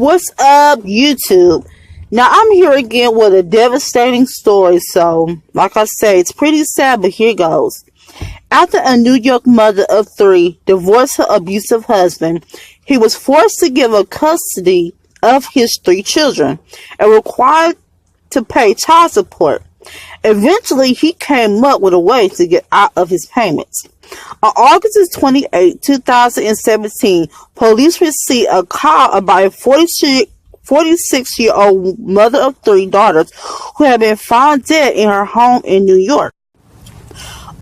What's up, YouTube? Now, I'm here again with a devastating story, so, like I say, it's pretty sad, but here goes. After a New York mother of three divorced her abusive husband, he was forced to give up custody of his three children and required to pay child support. Eventually, he came up with a way to get out of his payments. On August 28, 2017, police received a call about a 46-year-old mother of three daughters who had been found dead in her home in New York.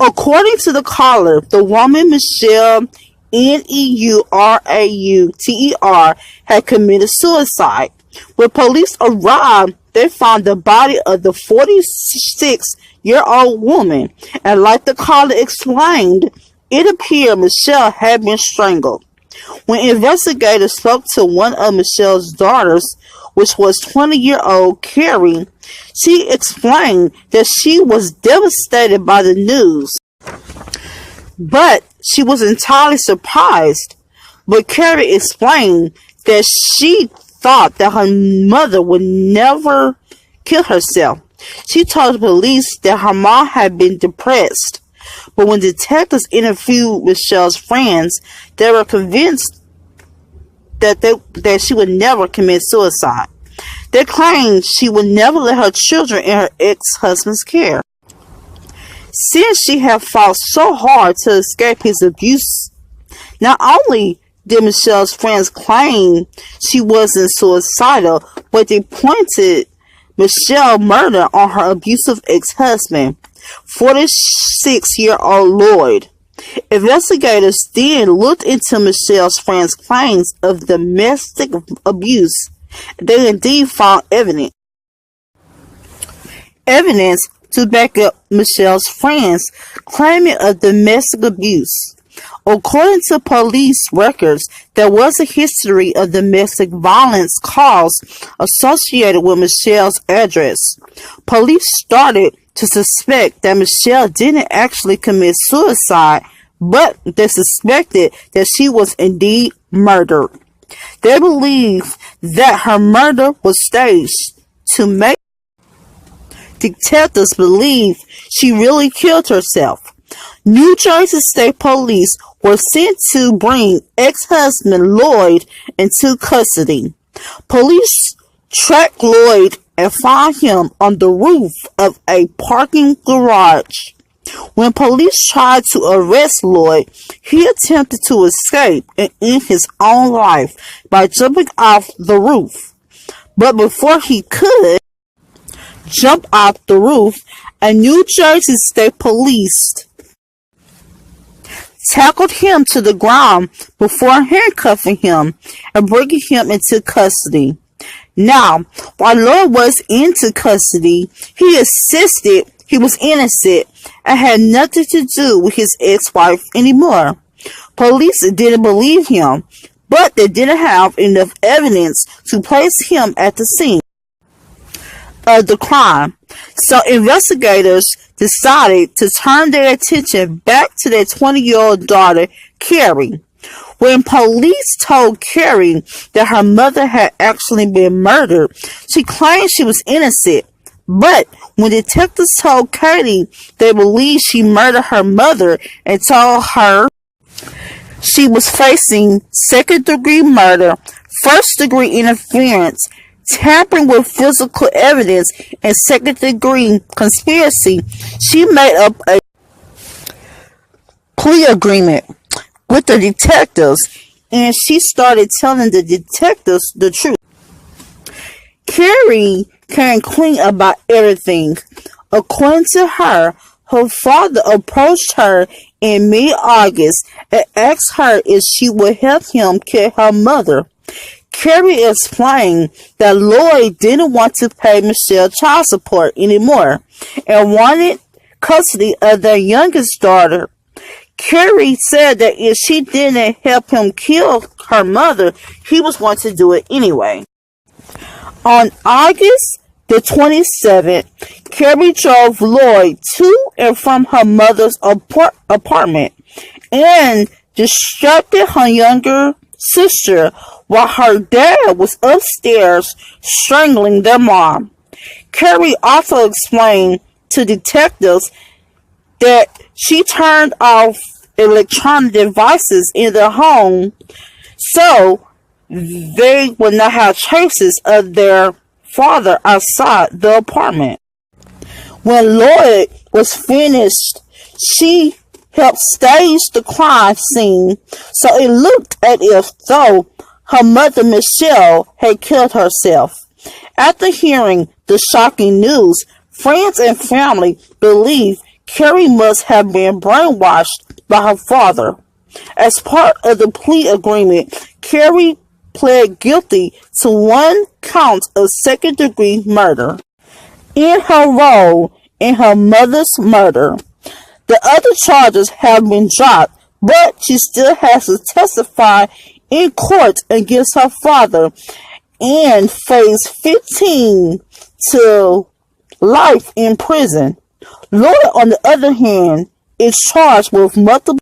According to the caller, the woman, Michelle Neurauter, had committed suicide. When police arrived, they found the body of the 46-year-old woman, and like the caller explained, it appeared Michelle had been strangled. When investigators spoke to one of Michelle's daughters, which was 20-year-old Carrie, she explained that she was devastated by the news, but she was entirely surprised. But Carrie explained that she thought that her mother would never kill herself. She told the police that her mom had been depressed, but when detectives interviewed Michelle's friends, they were convinced that she would never commit suicide. They claimed she would never let her children in her ex-husband's care, since she had fought so hard to escape his abuse. Not only did Michelle's friends claim she wasn't suicidal, but they pointed Michelle's murder on her abusive ex-husband, 46-year-old Lloyd. Investigators then looked into Michelle's friends' claims of domestic abuse. They indeed found evidence to back up Michelle's friends' claiming of domestic abuse. According to police records, there was a history of domestic violence calls associated with Michelle's address. Police started to suspect that Michelle didn't actually commit suicide, but they suspected that she was indeed murdered. They believed that her murder was staged to make detectives believe she really killed herself. New Jersey State Police were sent to bring ex-husband Lloyd into custody. Police tracked Lloyd and found him on the roof of a parking garage. When police tried to arrest Lloyd, he attempted to escape and end his own life by jumping off the roof. But before he could jump off the roof, a New Jersey State Police tackled him to the ground before handcuffing him and bringing him into custody. Now, while Lloyd was into custody, he insisted he was innocent and had nothing to do with his ex-wife anymore. Police didn't believe him, but they didn't have enough evidence to place him at the scene of the crime. So investigators decided to turn their attention back to their 20-year-old daughter, Carrie. When police told Carrie that her mother had actually been murdered, she claimed she was innocent. But when detectives told Katie they believed she murdered her mother and told her she was facing second-degree murder, first-degree interference, tampering with physical evidence, and second-degree conspiracy, she made up a plea agreement with the detectives, and she started telling the detectives the truth. Carrie came clean about everything. According to her, her father approached her in mid-August and asked her if she would help him kill her mother. Carrie explained that Lloyd didn't want to pay Michelle child support anymore and wanted custody of their youngest daughter. Carrie said that if she didn't help him kill her mother, he was going to do it anyway. On August the 27th, Carrie drove Lloyd to and from her mother's apartment and distracted her younger sister while her dad was upstairs strangling their mom. Carrie also explained to detectives that she turned off electronic devices in their home so they would not have traces of their father outside the apartment. When Lloyd was finished, she helped stage the crime scene so it looked as if though her mother Michelle had killed herself. After hearing the shocking news, friends and family believe Carrie must have been brainwashed by her father. As part of the plea agreement, Carrie pled guilty to 1 count of second-degree murder in her role in her mother's murder. The other charges have been dropped, but she still has to testify in court against her father and face 15 to life in prison. Lloyd, on the other hand, is charged with multiple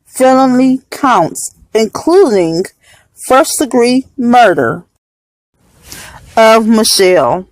felony counts, including first-degree murder of Michelle.